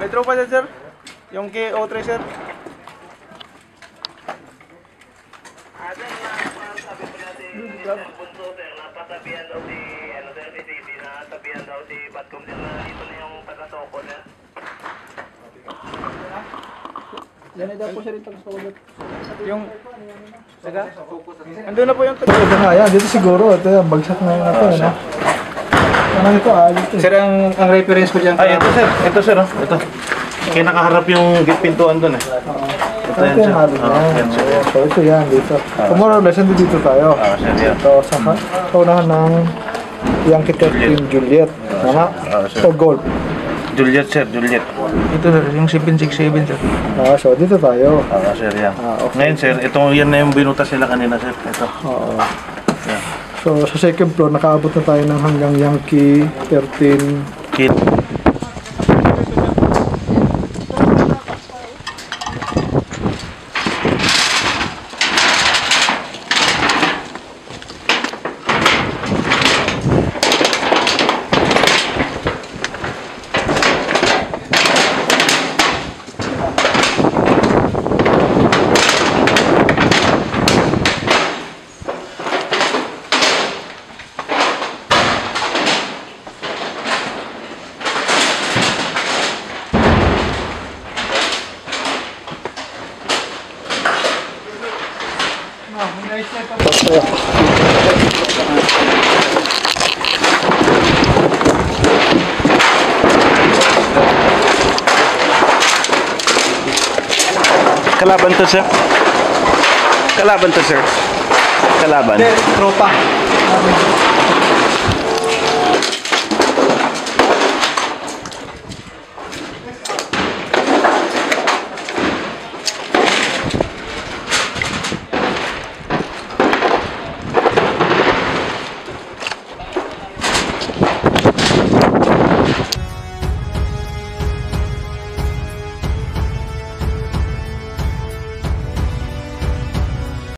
May tropa dyan, sir. Yung KO3, sir. Sabi po natin, bunso, sir, napatabihan daw si, si CB, natabihan daw si Batcom, sir, na dito na yung taga-toko, sir. Yan ay daw po siya rin taga-toko. Yung... Taga? Andun na po yung taga. Ito nga yan, dito siguro. Ito yan, bagsak na yun natin, ano? Ano ito, dito. Sir, ang reference ko dyan. Ay, ito sir. Ito sir, oh. Ito. Kaya nakaharap yung pintuan doon eh. Ito yan, sir. So, ito yan, dito. More or less, dito tayo. Sir, yan. Ito, sa kaunahan ng Yankee 13 Juliet. Tama? sir. O Gold. Juliet sir, Juliet. Ito sir, yung 767 sir. So, dito tayo. Sir, yan. Okay. Ngayon sir, itong yan na yung binutas sila kanina sir. Ito. Oo. Yan. So, sa second floor, nakaabot na tayo ng hanggang Yankee 13. Kit. Kalaban to sir. Kalaban to sir. Kalaban. Tropa.